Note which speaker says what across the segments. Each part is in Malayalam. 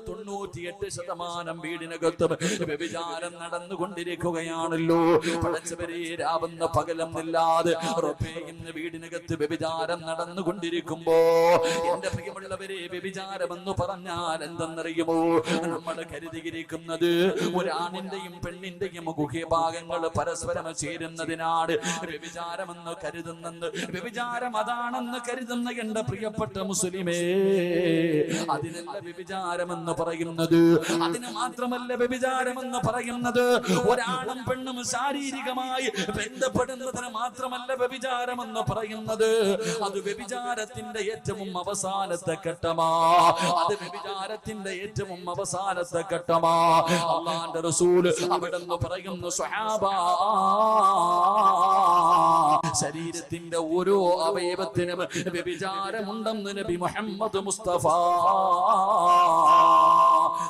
Speaker 1: 98% വീടിനകത്തും വ്യഭിചാരം നടന്നുകൊണ്ടിരിക്കുകയാണല്ലോ. പടച്ചവരെ, രാവെന്ന പകലെന്നില്ലാതെ റബ്ബേ ഇന്ന് വീടിനകത്ത് വ്യഭിചാരം നടന്നുകൊണ്ടിരിക്കുമ്പോ എന്റെ പ്രിയമുള്ളവരെ, വ്യഭിചാരമെന്ന് പറഞ്ഞാൽ എന്തെന്നറിയുമോ? നമ്മൾ കരുതിയിരിക്കുന്നത് ഒരാണിന്റെയും പെണ്ണിന്റെയും ഗുഹ്യഭാഗങ്ങൾ പരസ്പരം ചേരുന്നതിനാണ് വ്യഭിചാരമെന്ന് കരുതുന്നത്. വ്യഭിചാരം അതാണെന്ന് കരുതുന്ന എന്റെ പ്രിയപ്പെട്ട മുസ്ലിമേ, അതിനല്ല വ്യഭിചാരമെന്ന് പറയുന്നത്. അതിന് മാത്രമല്ല വ്യഭിചാരമെന്ന് പറയുന്നത്. ഒരാണും പെണ്ണും ശാരീരികമായി ബന്ധപ്പെടുന്നതിന് മാത്രമല്ല വ്യഭിചാരമെന്ന് പറയുന്നത്. അത് വ്യഭിചാരത്തിന്റെ ഏറ്റവും അവസാനത്തെ ഘട്ടമാ. അത് വ്യഭിചാരത്തിന്റെ ഏറ്റവും അവസാനത്തെ ഘട്ടമാ. അല്ലാഹുവിന്റെ റസൂൽ അവിടെന്ന് പറയുന്നു, സ്വഹാബാ, ശരീരത്തിന്റെ ഓരോ അവയവത്തിനും വ്യഭിചാരമുണ്ടെന്ന് നബി മുഹമ്മദ് മുസ്തഫ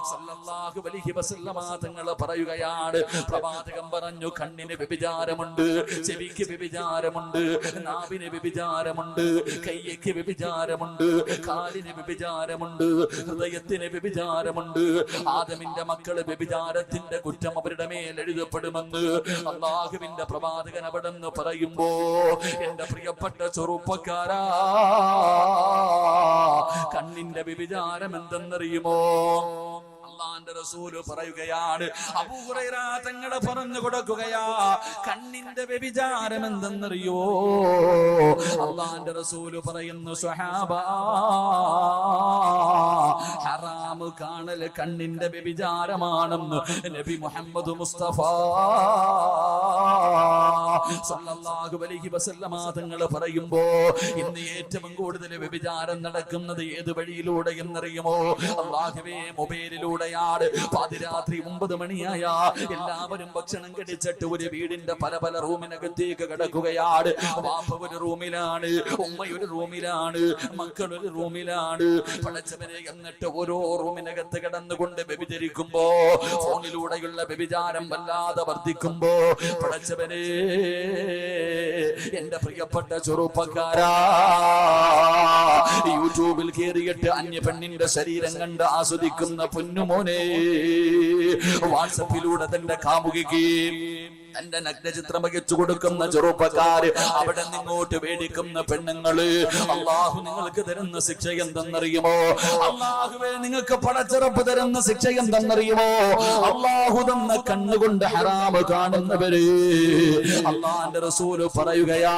Speaker 1: സല്ലല്ലാഹു അലൈഹി വസല്ലമ തങ്ങൾ പറയുകയാണ്. പ്രവാചകൻ പറഞ്ഞു, കണ്ണിന് വ്യഭിചാരമുണ്ട്, ചെവിക്ക് വ്യഭിചാരമുണ്ട്, നാവിന് വ്യഭിചാരമുണ്ട്, കൈയ്ക്ക് വ്യഭിചാരമുണ്ട്, കാലിന് വ്യഭിചാരമുണ്ട്, ഹൃദയത്തിന് വ്യഭിചാരമുണ്ട്. ആദമിന്റെ മക്കള് വ്യഭിചാരത്തിന്റെ കുറ്റം അവരുടെ മേൽ എഴുതപ്പെടുമെന്ന് അല്ലാഹുവിന്റെ പ്രവാചകൻ അവിടെ നിന്ന് പറയുമ്പോ, എന്റെ പ്രിയപ്പെട്ട ചെറുപ്പക്കാരാ, കണ്ണിന്റെ വ്യഭിചാരം എന്തെന്നറിയുമോ? അല്ലാഹുവിന്റെ റസൂല് പറയുകയാണ്, അബൂ ഹുറൈറ തങ്ങൾ പറഞ്ഞു കൊടുക്കുകയാ, കണ്ണിന്റെ വ്യഭിചാരം എന്തെന്നറിയോ? അല്ലാഹുവിന്റെ റസൂല് പറയുന്നു, സ്വഹാബാ, ഹറാമ് കാണൽ കണ്ണിന്റെ വ്യഭിചാരമാണെന്ന് നബി മുഹമ്മദ് മുസ്തഫ സല്ലല്ലാഹു അലൈഹി വസല്ലമ തങ്ങൾ പറയുമ്പോ, ഇന്ന് ഏറ്റവും കൂടുതൽ വ്യഭിചാരം നടക്കുന്നത് ഏത് വഴിയിലൂടെ എന്നറിയുമോ? അല്ലാഹുവേ, മൊബൈലിലൂടെയാണ്. പാതിരാത്രി 9 മണിയായ എല്ലാവരും ഭക്ഷണം കഴിച്ചിട്ട് ഒരു വീടിന്റെ പല പല റൂമിനകത്തേക്ക് കിടക്കുകയാണ്. വാപ്പ ഒരു റൂമിലാണ്, ഉമ്മ ഒരു റൂമിലാണ്, മക്കൾ ഒരു റൂമിലാണ്. പടച്ചവനെ, എന്നിട്ട് ഓരോ റൂമിനകത്ത് കിടന്നുകൊണ്ട് വ്യഭിചരിക്കുമ്പോ, ഫോണിലൂടെയുള്ള വ്യഭിചാരം വല്ലാതെ വർദ്ധിക്കുമ്പോ, പടച്ചവനെ, എന്റെ പ്രിയപ്പെട്ട ചെറുപ്പക്കാരാ, യൂട്യൂബിൽ കയറിയിട്ട് അന്യ പെണ്ണിന്റെ ശരീരം കണ്ട് ആസ്വദിക്കുന്ന പൊന്നുമോനെ, വാട്സപ്പിലൂടെ തന്റെ കാമുകിക്ക് തന്റെ നഗ്നചിത്രം വഹിച്ചു കൊടുക്കുന്ന ചെറുപ്പക്കാര്, അവിടെ നിങ്ങോട്ട് വേടിക്കുന്ന പെണ്ണുങ്ങള്, അള്ളാഹു നിങ്ങൾക്ക് തരുന്ന ശിക്ഷ എന്തെന്നറിയുമോ? അള്ളാഹുവേ, നിങ്ങൾക്ക് പടച്ചിറപ്പ് തരുന്ന ശിക്ഷ എന്തെന്നറിയുമോ? അള്ളാഹു തന്ന കണ്ണുകൊണ്ട് ഹറാമ് കാണുന്നവര്, അള്ളാന്റെ റസൂല് പറയുകയാ,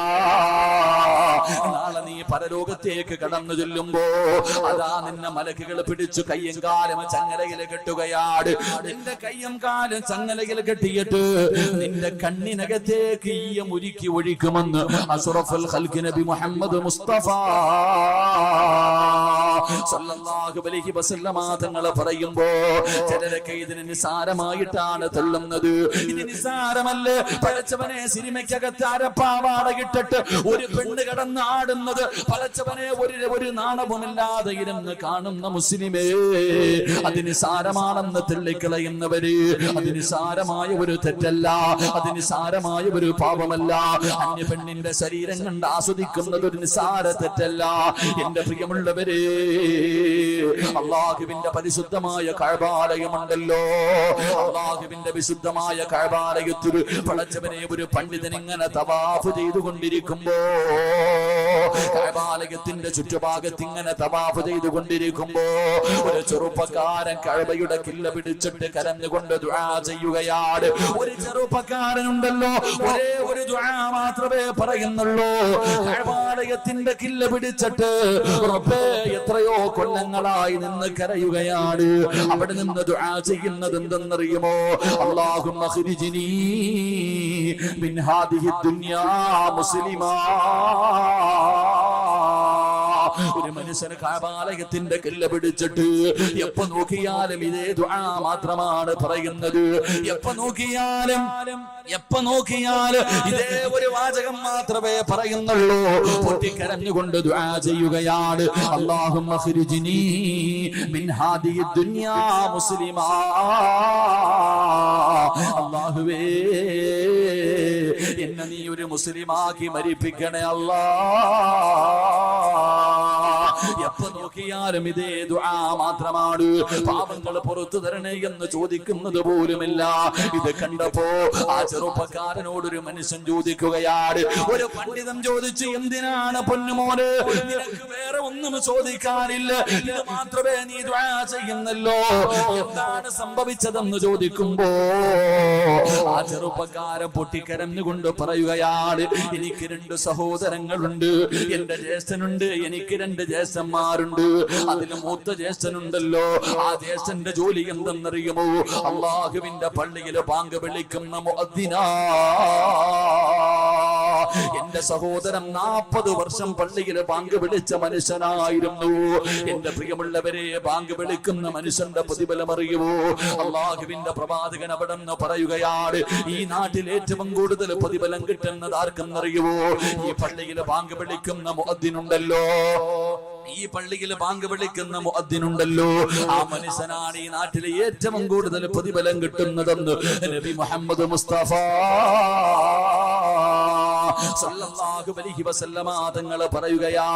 Speaker 1: നാളെ നീ പരലോകത്തേക്ക് കടന്നു ചെല്ലുമ്പോ അതാ നിന്നെ മലക്കുകൾ പിടിച്ചു കയ്യും കാലും ചങ്ങലയിൽ കെട്ടുകയാണ്. നിന്റെ കയ്യും കാലും ചങ്ങലയിൽ കെട്ടിയിട്ട് നിന്റെ കണ്ണിനകത്തേക്ക് ഈയം ഉരുക്കി ഒഴിക്കുമെന്ന് അഷ്റഫുൽ ഖൽഖ് നബി മുഹമ്മദ് മുസ്തഫ സല്ലല്ലാഹു അലൈഹി വസല്ലമ തങ്ങൾ പറയുമ്പോ, ചിലരൊക്കെ ഇതിന് നിസാരമായിട്ടാണ് തള്ളുന്നത്. ഇത് നിസാരമല്ല. പടച്ചവനെ, സിനിമയ്ക്കകത്ത് അരപ്പാവാട ഇട്ടിട്ട് ഒരു പെണ്ണ് കിടന്ന് ആടുന്നത് പടച്ചവനെ ഒരു നാണവുമില്ലാതെ ഇരുന്ന് കാണുന്ന മുസ്ലിമേ, അത് നിസാരമാണെന്ന് തള്ളിക്കളയുന്നവര്, അത് നിസാരമായ ഒരു തെറ്റല്ല, അത് നിസാരമായ ഒരു പാപമല്ല. അന്യ പെണ്ണിന്റെ ശരീരം കണ്ട് ആസ്വദിക്കുന്നത് ഒരു നിസാര തെറ്റല്ല. എന്റെ പ്രിയമുള്ളവരെ, അല്ലാഹുവിന്റെ പരിശുദ്ധമായ കഅബാലയമുണ്ടല്ലോ, അല്ലാഹുവിന്റെ വിശുദ്ധമായ കഅബാലയത്തിൽ പടച്ചവനെ ഒരു പണ്ഡിതൻ ഇങ്ങനെ തവാഫ് ചെയ്തുകൊണ്ടിരിക്കുമ്പോ, കഅബാലയത്തിന്റെ ചുറ്റുഭാഗത്ത് ഇങ്ങനെ തവാഫ് ചെയ്തുകൊണ്ടിരിക്കുമ്പോ, ഒരു ചെറുപ്പക്കാരൻ കഅബയുടെ കില്ല പിടിച്ചിട്ട് കരഞ്ഞുകൊണ്ട് ദുആ ചെയ്യുകയാണ്. ഒരു ചെറുപ്പക്കാരനുണ്ടല്ലോ, ഒരേ ഒരു ദുആ മാത്രമേ പറയുന്നുള്ളൂ. കഅബാലയത്തിന്റെ കില്ല പിടിച്ചിട്ട് റബ്ബേ, എത്രയോ കൊല്ലങ്ങളായി നിന്ന് കരയുകയാണ്. അവിടെ നിന്ന് ദുആ ചെയ്യുന്നത് എന്തെന്നറിയുമോ? അല്ലാഹുമ്മ ഖ്രിജ്നി മിൻ ഹാദിഹി ദുനിയാ മുസ്ലിമാ. ഒരു മനുഷ്യന് കഅബാലയത്തിന്റെ കില്ല പിടിച്ചിട്ട് എപ്പോ നോക്കിയാലും ഇതേ ദുആ മാത്രമാണ് പറയുന്നത്. എപ്പോ നോക്കിയാലും ഇതേ ഒരു വാചകം മാത്രമേ പറയുന്നുള്ളൂ. പൊട്ടിക്കരഞ്ഞുകൊണ്ട് ദുആ ചെയ്യുകയാണ്. അല്ലാഹുമ്മ ഖ്രിജ്നി മിൻ ഹാദിഹി ദുനിയാ മുസ്ലിമാ. അല്ലാഹുവേ, എന്നെ നീ ഒരു മുസ്ലിമാക്കി മരിപ്പിക്കണേ അല്ലാഹ്. എപ്പോ നോക്കിയാലും ഇതേ ദുആ മാത്രമാണ്. പാപങ്ങൾ പുറത്തു തരണേ എന്ന് ചോദിക്കുന്നത് പോലുമില്ല. ഇത് കണ്ടപ്പോ ആ ചെറുപ്പക്കാരനോടൊരു മനുഷ്യൻ ചോദിക്കുകയാണ്. ഒരു പണ്ഡിതൻ ചോദിച്ചു, എന്തിനാണ് പൊന്നുമോന് നിനക്ക് വേറെ ഒന്നും ചോദിക്കാനില്ല, ഇത് മാത്രമേ നീ ദുആ ചെയ്യുന്നല്ലോ, എന്താണ് സംഭവിച്ചതെന്ന് ചോദിക്കുമ്പോ ആ ചെറുപ്പക്കാരൻ പൊട്ടിക്കരഞ്ഞുകൊണ്ട് പറയുകയാണ്, എനിക്ക് 2 സഹോദരങ്ങളുണ്ട്, എന്റെ ജ്യേഷ്ഠനുണ്ട്, എനിക്ക് 2 ജ്യേഷ്ഠന്മാരുണ്ട്. അതിൽ മൂത്ത ജ്യേഷ്ഠനുണ്ടല്ലോ, ആ ജ്യേഷ്ഠന്റെ ജോലി എന്തെന്നറിയുമോ? അല്ലാഹുവിന്റെ പള്ളിയിൽ ബാങ്ക് വിളിക്കുന്ന മുഅദ്ദിനാ. എന്റെ സഹോദരൻ 40 വർഷം പള്ളിയിൽ ബാങ്ക് വിളിച്ച മനുഷ്യനായിരുന്നു. എന്റെ പ്രിയമുള്ളവരെ, ബാങ്ക് വിളിക്കുന്ന മനുഷ്യന്റെ പ്രതിഫലം അറിയുമോ? അല്ലാഹുവിന്റെ പ്രവാചകൻ അവിടെ നിന്ന് പറയുകയാണ്, ഈ നാട്ടിൽ ഏറ്റവും കൂടുതൽ പ്രതിഫലം കിട്ടുന്നത് ആർക്കെന്നറിയുമോ? ഈ പള്ളിയിൽ ബാങ്ക് വിളിക്കുന്ന മുഅദ്ദിനുണ്ടല്ലോ, ഈ പള്ളിയിൽ ബാങ്ക് വിളിക്കുന്ന മുഅദ്ദിനുണ്ടല്ലോ, ആ മനുഷ്യനാണ് ഈ നാട്ടിലെ ഏറ്റവും കൂടുതൽ പ്രതിഫലം കിട്ടുന്നതെന്ന് നബി മുഹമ്മദ് മുസ്തഫ സല്ലല്ലാഹു അലൈഹി വസല്ലമ തങ്ങൾ പറയുകയാ.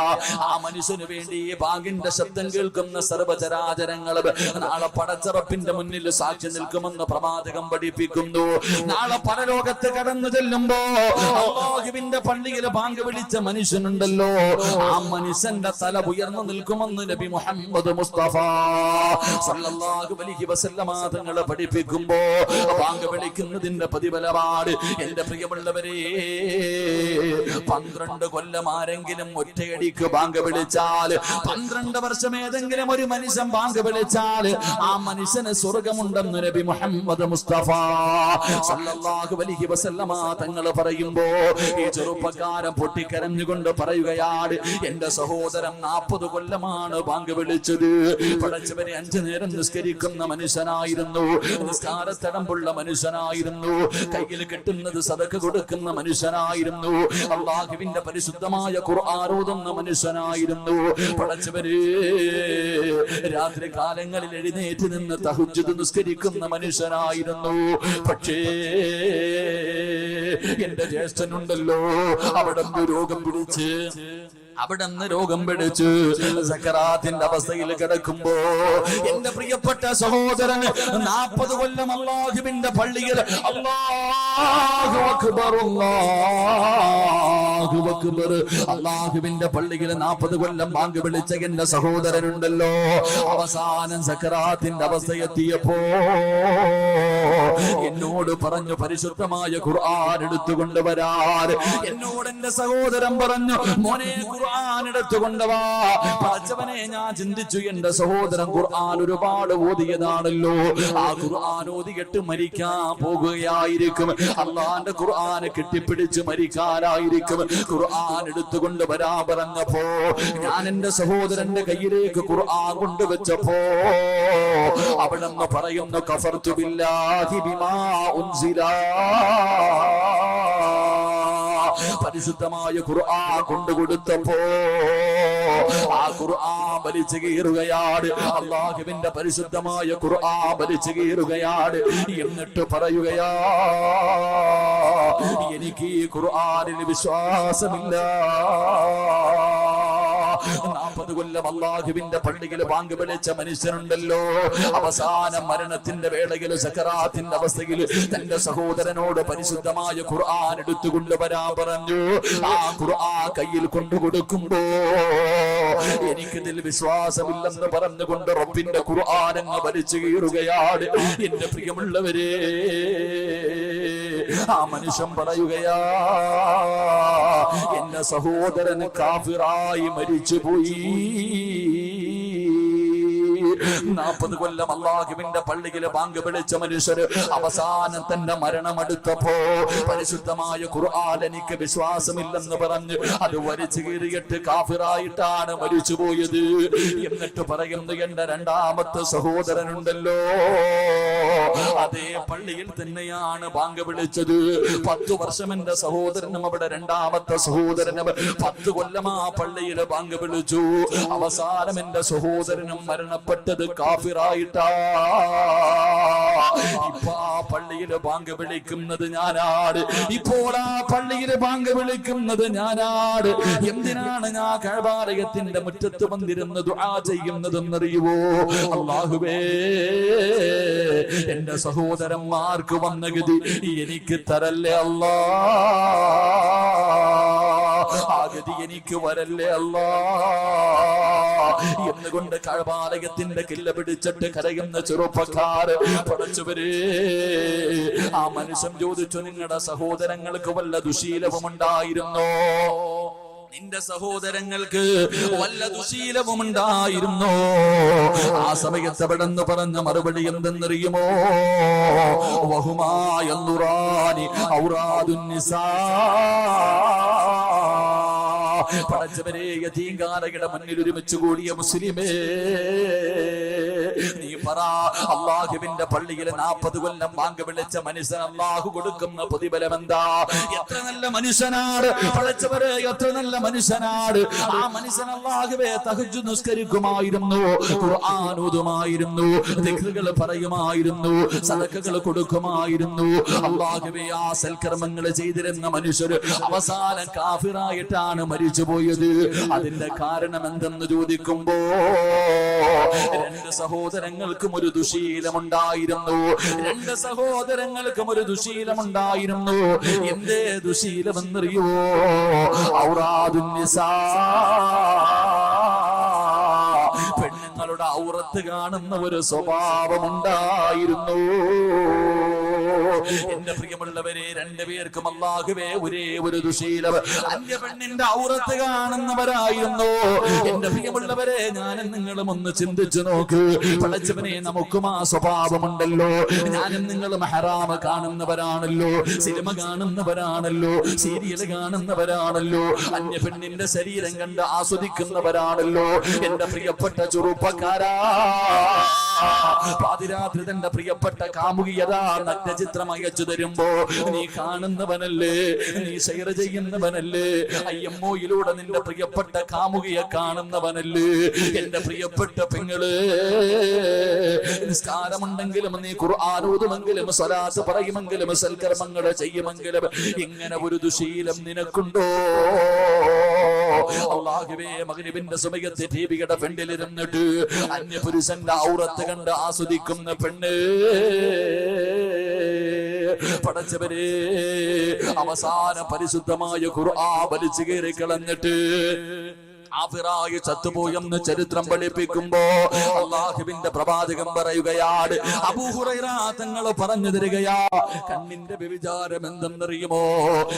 Speaker 1: ആ മനുഷ്യന് വേണ്ടി ബാങ്കിന്റെ ശബ്ദം കേൾക്കുന്ന സർവ്വചരാചരങ്ങൾ നാളെ പടച്ചറപ്പിന്റെ മുന്നിൽ സാക്ഷി നിൽക്കുമെന്ന് പ്രവാചകൻ പഠിപ്പിക്കുന്നു. നാളെ പരലോകത്ത് കടന്നു ചെല്ലുമ്പോ അല്ലാഹുവിന്റെ പള്ളിയിൽ ബാങ്ക് വിളിച്ച മനുഷ്യനുണ്ടല്ലോ, ആ മനുഷ്യന്റെ തല ഉയർന്നു നിൽക്കുമെന്ന് നബി മുഹമ്മദ് മുസ്തഫ സല്ലല്ലാഹു അലൈഹി വസല്ലമ തങ്ങൾ പഠിപ്പിക്കുമ്പോ ബാങ്ക് വിളിക്കുന്നതിന്റെ പ്രതിഫലമാണ്. എന്റെ പ്രിയമുള്ളവരെ, 12 കൊല്ലം ആരെങ്കിലും ഒറ്റയടിക്ക് ബാങ്ക് വിളിച്ചാൽ, 12 വർഷം ഏതെങ്കിലും ഒരു മനുഷ്യൻ ബാങ്ക് വിളിച്ചാൽ ആ മനുഷ്യന് സ്വർഗമുണ്ടെന്ന് നബി മുഹമ്മദ് മുസ്തഫ സല്ലല്ലാഹു അലൈഹി വസല്ലമ തങ്ങൾ പറയുമ്പോ ഈ ചെറുപ്പക്കാരൻ പൊട്ടിക്കരഞ്ഞുകൊണ്ട് പറയുകയാണ്, എന്റെ സഹോദരൻ 40 കൊല്ലമാണ് ബാങ്ക് വിളിച്ചത്. പടച്ചവനെ 5 നേരം നിസ്കരിക്കുന്ന മനുഷ്യനായിരുന്നു, നിസ്കാരത്തടമ്പുള്ള മനുഷ്യനായിരുന്നു, കയ്യിൽ കിട്ടുന്നത് സദഖ കൊടുക്കുന്ന മനുഷ്യനായിരുന്നു, അല്ലാഹുവിന്റെ പരിശുദ്ധമായ ഖുർആൻ ഓതുന്ന മനുഷ്യനായിരുന്നു. പടച്ചവനെ, രാത്രി കാലങ്ങളിൽ എഴുന്നേറ്റ് നിന്ന് തഹജ്ജുദ് നിസ്കരിക്കുന്ന മനുഷ്യനായിരുന്നു. പക്ഷേ എന്റെ ജ്യേഷ്ഠനുണ്ടല്ലോ, അവിടെ രോഗം പിടിച്ച് സക്കറാത്തിന്റെ അവസ്ഥയിൽ കിടക്കുമ്പോ എന്റെ പ്രിയപ്പെട്ട സഹോദരൻ 40 കൊല്ലം അല്ലാഹുവിന്റെ പള്ളിയിൽ അല്ലാഹു അക്ബർ അല്ലാഹു അക്ബർ അല്ലാഹുവിന്റെ പള്ളിയിൽ 40 കൊല്ലം ബാങ്ക് വിളിച്ച എന്റെ സഹോദരനുണ്ടല്ലോ, അവസാനം സക്കറാത്തിന്റെ അവസ്ഥ എത്തിയപ്പോ എന്നോട് പറഞ്ഞു, പരിശുദ്ധമായ ഖുർആൻ എടുത്തുകൊണ്ടുവരാൻ. എന്നോട് എന്റെ സഹോദരൻ പറഞ്ഞു, മോനെ ഖുർആൻ എടുത്തുകൊണ്ടുവാ. പടച്ചവനെ, ഞാൻ ചിന്തിച്ചു, എന്റെ സഹോദരൻ ഖുർആൻ ഒരുപാട് ഓതിയതാണല്ലോ, ആ ഖുർആൻ ഓതിയിട്ട് മരിക്കാൻ പോകുകയായിരിക്കും, അള്ളാന്റെ ഖുർആൻ കെട്ടിപ്പിടിച്ച് മരിക്കാനായിരിക്കും. ഖുർആൻ എടുത്തുകൊണ്ട് വരാൻ പറഞ്ഞപ്പോ ഞാൻ എന്റെ സഹോദരന്റെ കയ്യിലേക്ക് ഖുർആൻ കൊണ്ടുവച്ചപ്പോ അവിടെ നിന്ന് പറയുന്നു, കഫർതു ബില്ലാഹി ബിമാ ഉൻസില. പരിശുദ്ധമായ ഖുർആൻ കൊണ്ടുകൊടുത്തപ്പോ ആ ഖുർആൻ വലിച്ചു കീറുകയാണ്, അല്ലാഹുവിന്റെ പരിശുദ്ധമായ ഖുർആൻ വലിച്ചു കീറുകയാണ്. എന്നിട്ട് പറയുകയാ, എനിക്ക് ഈ ഖുർആനിൽ വിശ്വാസമില്ല. 40 കൊല്ലം അല്ലാഹുവിന്റെ പള്ളിയിൽ ബാങ്ക് വിളിച്ച മനുഷ്യനുണ്ടല്ലോ, അവസാന മരണത്തിന്റെ വേളയിൽ സക്കറാത്തിന്റെ അവസ്ഥയിൽ തന്റെ സഹോദരനോട് പരിശുദ്ധമായ ഖുർആൻ എടുത്തുകൊണ്ടുവരാൻ പറഞ്ഞു. ആ ഖുർആൻ കയ്യിൽ കൊണ്ടുകൊടുക്കുമ്പോ എനിക്കിതിൽ വിശ്വാസമില്ലെന്ന് പറഞ്ഞുകൊണ്ട് റബ്ബിന്റെ ഖുർആൻ അങ്ങ് വലിച്ചു കീറുകയാണ്. എന്റെ പ്രിയമുള്ളവരെ, ആ മനുഷ്യൻ പറയുകയാ, എന്റെ സഹോദരൻ കാഫിറായി മരിച്ചുപോയി. 40 കൊല്ലം അല്ലാഹുവിന്റെ പള്ളിയിൽ ബാങ്ക് വിളിച്ച മനുഷ്യര് അവസാനം തന്റെ മരണമെടുത്തപ്പോ പരിശുദ്ധമായ ഖുർആൻ എനിക്ക് വിശ്വാസമില്ലെന്ന് പറഞ്ഞ് അത് വലിച്ചു കീറിയിട്ട് കാഫിറായിട്ടാണ് മരിച്ചുപോയത്. എന്നിട്ട് പറയുന്നു, എന്റെ 2ാമത്തെ സഹോദരനുണ്ടല്ലോ, അതേ പള്ളിയിൽ തന്നെയാണ് ബാങ്ക് വിളിച്ചത്. 10 വർഷം എന്റെ സഹോദരനും അവിടെ 2ാമത്തെ സഹോദരനും 10 കൊല്ലം ആ പള്ളിയിൽ ബാങ്ക് വിളിച്ചു. അവസാനം എന്റെ സഹോദരനും മരണപ്പെട്ട് മരണപ്പെട്ടത് കാഫിറായിട്ടാ. ഇപ്പൊ ആ പള്ളിയില് ബാങ്ക് വിളിക്കുന്നത് ഞാനാണ്. ഇപ്പോൾ ആ പള്ളിയില് ബാങ്ക് വിളിക്കുന്നത് ഞാനാണ്. എന്തിനാണ് ഞാൻ കഅബാലയത്തിന്റെ മുറ്റത്ത് വന്നിരുന്ന് ദുആ ചെയ്യുന്നതെന്നറിയുവോ? അല്ലാഹുവേ, എന്റെ സഹോദരന്മാർക്ക് വന്ന ഗതി എനിക്ക് തരല്ലേ അല്ലാ, ആ ഗതി എനിക്ക് വരല്ലേ അല്ലാ എന്നുകൊണ്ട് കഅബാലയത്തിന്റെ കില്ല പിടിച്ചിട്ട് കരയുന്ന ചെറുപ്പക്കാര് പഠിച്ചവര്. ആ മനുഷ്യൻ ചോദിച്ചു, നിങ്ങളുടെ സഹോദരങ്ങൾക്ക് വല്ല ദുശീലവും ഉണ്ടായിരുന്നോ? നിന്റെ സഹോദരങ്ങൾക്ക് വല്ല ദുശീലവും ഉണ്ടായിരുന്നോ? ആ സമയത്ത് പെട്ടെന്ന് പറഞ്ഞ മറുപടി എന്തെന്നറിയുമോ? വഹുമായ നുറാനി ഔറാദുൻ നിസാ. പടച്ചവരെ, യതീംഖാനയുടെ മുന്നിൽ ഒരുമിച്ച് കൂടിയ മുസ്ലിമേ, നീ പറ, അള്ളാഹുവിന്റെ പള്ളിയിൽ 40 കൊല്ലം ബാങ്ക് വിളിച്ച മനുഷ്യൻ അള്ളാഹു കൊടുക്കുന്ന പ്രതിഫലം എന്താ? എത്ര നല്ല മനുഷ്യനാണ് പടച്ചവരെ, എത്ര നല്ല മനുഷ്യനാണ്. ആ മനുഷ്യൻ അള്ളാഹുവേ തഹജ്ജുദ് നിസ്കരിക്കുമായിരുന്നു, ഖുർആൻ ഓതുമായിരുന്നു, ദിക്റുകൾ പറയുമായിരുന്നു, സദഖകൾ കൊടുക്കുമായിരുന്നു. അള്ളാഹുവേ, ആ സൽക്കർമ്മങ്ങൾ ചെയ്തിരുന്ന മനുഷ്യർ അവസാനം കാഫിറായിട്ടാണ് മരിച്ചുപോയത്. അതിന്റെ കാരണം എന്തെന്ന് ചോദിക്കുമ്പോ, 2 സഹോദരങ്ങൾക്കും ഒരു ദുശീലമുണ്ടായിരുന്നു. 2 സഹോദരങ്ങൾക്കും ഒരു ദുശീലമുണ്ടായിരുന്നു. എന്തേ ദുശീലമെന്നറിയോ? ഔറാദുൻ നിസാ, പെണ്ണുങ്ങളുടെ ഔറത്ത് കാണുന്ന ഒരു സ്വഭാവമുണ്ടായിരുന്നു. എന്റെ പ്രിയമുള്ളവരെ, 2 പേർക്കും അല്ലാഹുവേ ഒരേ ഒരു ദുശീലം, അന്യ പെണ്ണിന്റെ ഔറത്ത് കാണുന്നവരായിരുന്നു. എന്റെ പ്രിയമുള്ളവരെ, ഞാനും നിങ്ങളും ഒന്ന് ചിന്തിച്ചു നോക്ക്. പടച്ചവനെ, നമുക്കും ആ സ്വഭാവമുണ്ടല്ലോ. ഞാനും നിങ്ങളും ഹറാമ കാണുന്നവരാണല്ലോ, സിനിമ കാണുന്നവരാണല്ലോ, സീരിയൽ കാണുന്നവരാണല്ലോ, അന്യ പെണ്ണിന്റെ ശരീരം കണ്ട് ആസ്വദിക്കുന്നവരാണല്ലോ. എന്റെ പ്രിയപ്പെട്ട ചെറുപ്പക്കാരാ, പാതിരാത്രി തന്റെ പ്രിയപ്പെട്ട കാമുകിയതാ നഗ്നചിത്രം അയച്ചു തരുമ്പോ നീ കാണുന്നവനല്ലേ, നീ ഷെയർ ചെയ്യുന്നവനല്ലേ, IMOയിലൂടെ നിന്റെ പ്രിയപ്പെട്ട കാമുകിയെ കാണുന്നവനല്ലേ. എന്റെ പ്രിയപ്പെട്ട പെങ്ങള്, നിസ്കാരമുണ്ടെങ്കിലും നീ ഖുർആൻ ഓതുമെങ്കിലും സ്വലാത്ത് പറയുമെങ്കിലും സൽക്കർമ്മങ്ങൾ ചെയ്യുമെങ്കിലും ഇങ്ങനെ ഒരു ദുശീലം നിനക്കുണ്ടോ? അല്ലാഹുവേ, മഗ്രിബിന്റെ സമയത്ത് ടിവിയുടെ ഫ്രണ്ടിലിരുന്നിട്ട് അന്യപുരുഷന്റെ ഔറത്ത് കണ്ട് ആസ്വദിക്കുന്ന പെണ്ണ്, പടച്ചവരെ, അവസാന പരിശുദ്ധമായ ഖുർആൻ വലിച്ചു കയറി കളഞ്ഞിട്ട് കാഫിറായി ചത്തുപോയെന്ന് ചരിത്രം പഠിപ്പിക്കുമ്പോ അല്ലാഹുവിന്റെ പ്രവാചകൻ പറയുകയാണ്, അബൂ ഹുറൈറ തങ്ങൾ പറഞ്ഞു തരികയാ, കണ്ണിന്റെ വ്യഭിചാരം എന്തെന്നറിയുമോ?